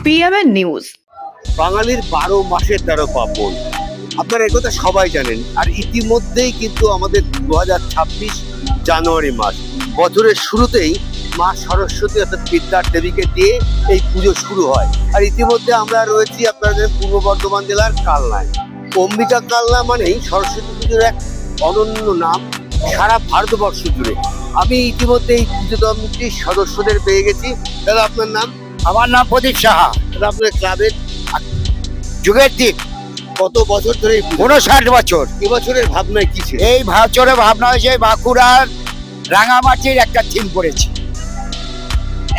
PMN news. বাঙালির 12 মাসের 13 পার্বণ, আপনারা একথা সবাই জানেন। আর ইতিমধ্যেই কিন্তু আমাদের 2026 জানুয়ারি মাস, বছরের শুরুতেই মা সরস্বতী অর্থাৎ বিদ্যার দেবীকে দিয়ে এই পুজো শুরু হয়। আর ইতিমধ্যে আমরা রয়েছি আপনাদের পূর্ব বর্ধমান জেলার কালনায়। অম্বিকা কালনা মানেই সরস্বতী পুজোর এক অনন্য নাম সারা ভারতবর্ষ জুড়ে। আমি ইতিমধ্যে এই পুজো কমিটির সদস্যদের পেয়ে গেছি। দাদা, আপনার নাম? আমার নাম প্রদীপ সাহা। দাদা, আপনার ক্লাবের যুগের দিক কত বছর ধরে? 59 বছর। এবছরের ভাবনায় কি ছিল? এই বছরের ভাবনা হয়েছে বাঁকুড়ার রাঙামাটির একটা থিম করেছি।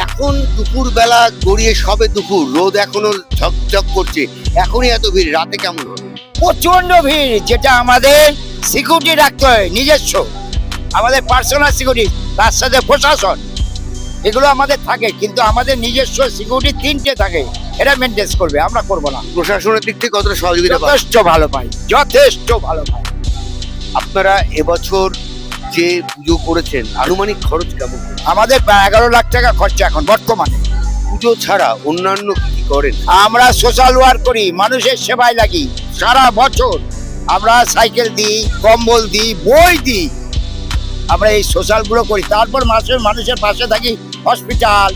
এখন দুপুর বেলা গড়িয়ে সবে দুপুর, রোদ এখনো ঝকঝক করছে, এখনই এত ভিড়, রাতে কেমন হবে? প্রচন্ড ভিড়, যেটা আমাদের সিকিউরিটি রাখতে হয় নিজস্ব, আমাদের পার্সোনাল সিকিউরিটি, তার সাথে প্রশাসন, এগুলো আমাদের থাকে, কিন্তু আমাদের নিজস্ব সিকিউরিটি 3টে থাকে, এটা মেনটেন করবে, আমরা করবো না। প্রশাসনের দিক থেকে কতটা সহযোগিতা পান? যথেষ্ট ভালো পাই, যথেষ্ট ভালো পাই। আপনারা এবছর যে পুজো করেছেন, আনুমানিক খরচ কেমন? আমাদের 11 লাখ টাকা খরচা এখন বর্তমানে। পুজো ছাড়া অন্যান্য কি করেন? আমরা সোশ্যাল ওয়ার্ক করি, মানুষের সেবায় লাগি সারা বছর। আমরা সাইকেল দিই, কম্বল দিই, বই দিই, আমরা এই সোশ্যাল গুলো করি। তারপর মানুষের পাশে থাকি, হসপিটাল,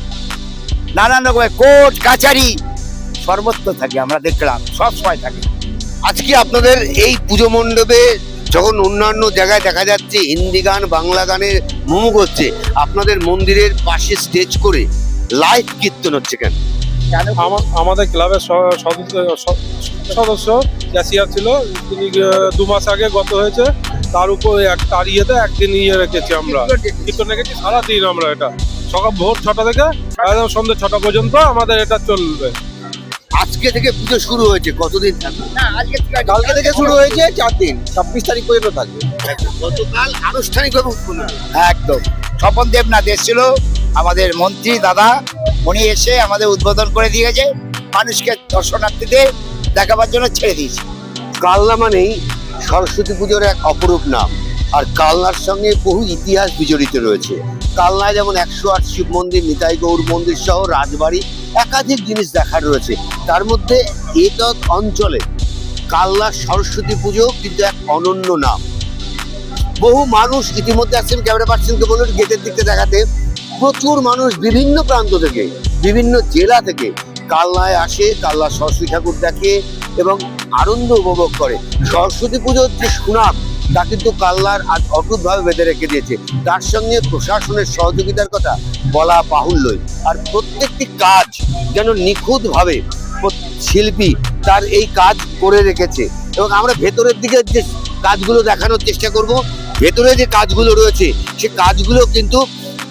নানান রকমের কোর্ট কাছারি, সর্বত্র থাকি, আমরা দেখলাম সব সময় থাকি। আজকে আপনাদের এই পুজো মণ্ডপে যখন অন্যান্য জায়গায় দেখা যাচ্ছে হিন্দি গান, বাংলা গানের মুখ হচ্ছে, আপনাদের মন্দিরের পাশে স্টেজ করে লাইভ কীর্তন হচ্ছে কেন? আমাদের ক্লাবের সদস্য ক্যাশিয়ার ছিল, তিনি 2 মাস আগে গত হয়েছে। তার উপর তার ইয়েতে একদিন রেখেছি, আমরা কীর্তন রেখেছি সারাদিন। আমরা এটা সকাল ভোর 6টা থেকে একদম সন্ধ্যে 6টা পর্যন্ত আমাদের এটা চলবে। আজকে থেকে পুজো শুরু হয়েছে, কতদিন থাকবে? কালকে থেকে শুরু হয়েছে, 4 দিন, 26 তারিখ পর্যন্ত থাকবে। গতকাল আনুষ্ঠানিকভাবে উদ্বোধন। একদম স্বপন দেবনাথ এসেছিল, আমাদের মন্ত্রী দাদা, উনি এসে আমাদের উদ্বোধন করে দিয়ে গেছে, মানুষকে দর্শনার্থীদের দেখাবার জন্য ছেড়ে দিয়েছে। কালনা মানেই সরস্বতী পুজোর এক অপরূপ নাম, আর কালনার সঙ্গে বহু ইতিহাস বিজড়িত রয়েছে। কালনায় যেমন 108 শিব মন্দির, নিতাই গৌর মন্দির সহ রাজবাড়ি, একাধিক জিনিস দেখার রয়েছে। তার মধ্যে এতদ অঞ্চলে কালনার সরস্বতী পুজো কিন্তু এক অনন্য নাম। বহু মানুষ ইতিমধ্যে আসছেন, ক্যামেরা পার্সনকে বলুন গেটের দিকে দেখাতে। প্রচুর মানুষ বিভিন্ন প্রান্ত থেকে, বিভিন্ন জেলা থেকে কালনায় আসে, কালনা সরস্বতী ঠাকুর দেখে এবং আনন্দ উপভোগ করে। সরস্বতী পুজোর যে সুনাম, তা কিন্তু কালনার আজ অটুটভাবে বেঁধে রেখে দিয়েছে। তার সঙ্গে প্রশাসনের সহযোগিতার কথা বলা বাহুল্যই। আর প্রত্যেকটি কাজ যেন নিখুঁতভাবে শিল্পী তার এই কাজ করে রেখেছে। এবং আমরা ভেতরের দিকে যে কাজগুলো দেখানোর চেষ্টা করব, ভেতরে যে কাজগুলো রয়েছে সে কাজগুলো কিন্তু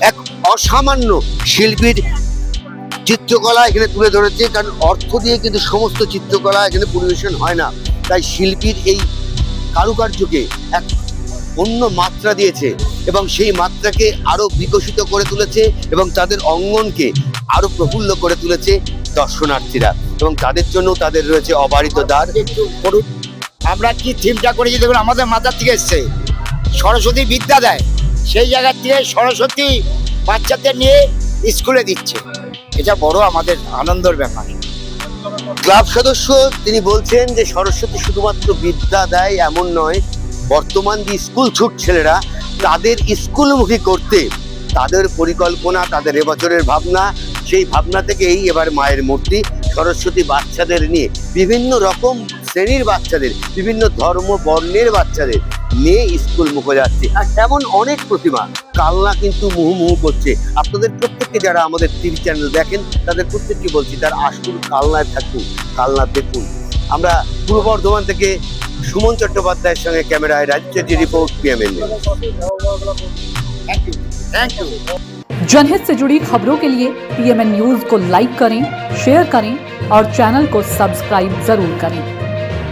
এক অসামান্য শিল্পীর চিত্রকলা এখানে তুলে ধরেছে। কারণ অর্থ দিয়ে কিন্তু সমস্ত চিত্রকলা এখানে পরিবেশন হয় না, তাই শিল্পীর এই কারুকার্যকে এক অন্য মাত্রা দিয়েছে এবং সেই মাত্রাকে আরো বিকশিত করে তুলেছে এবং তাদের অঙ্গনকে আরো প্রফুল্ল করে তুলেছে দর্শনার্থীরা, এবং তাদের জন্য তাদের রয়েছে অবারিত দ্বার। আমরা কি থিমটা করেছি দেখুন, আমাদের মাথার থেকে এসছে, সরস্বতী বিদ্যা দেয়, সেই জায়গা থেকে সরস্বতী বাচ্চাদের নিয়ে স্কুলে দিচ্ছে। এটা বড় আমাদের আনন্দের ব্যাপার। ক্লাব সদস্য তিনি বলছেন যে সরস্বতী শুধুমাত্র বিদ্যা দেয় এমন নয়, বর্তমান যে স্কুল ছুট ছেলেরা তাদের স্কুলমুখী করতে তাদের পরিকল্পনা, তাদের এবছরের ভাবনা, সেই ভাবনা থেকেই এবার মায়ের মূর্তি সরস্বতী বাচ্চাদের নিয়ে, বিভিন্ন রকম শ্রেণীর বাচ্চাদের, বিভিন্ন ধর্ম বর্ণের বাচ্চাদের নিয়ে স্কুল মুখে যাচ্ছে। আর তেমন অনেক প্রতিমা কালনা কিন্তু মুহুমুহু করছে। আপনাদের প্রত্যেককে যারা আমাদের টিভি চ্যানেল দেখেন তাদের প্রত্যেককে বলছি, তার আসুন, কালনায় থাকুন, কালনা দেখুন। আমরা পূর্ব বর্ধমান থেকে সুমন চট্টোপাধ্যায়ের সঙ্গে ক্যামেরায় রাজ্যের রিপোর্ট, পিএমএন। Thank you. जनहित से जुड़ी खबरों के लिए पीएमएन न्यूज को लाइक करें, शेयर करें और चैनल को सब्सक्राइब जरूर करें।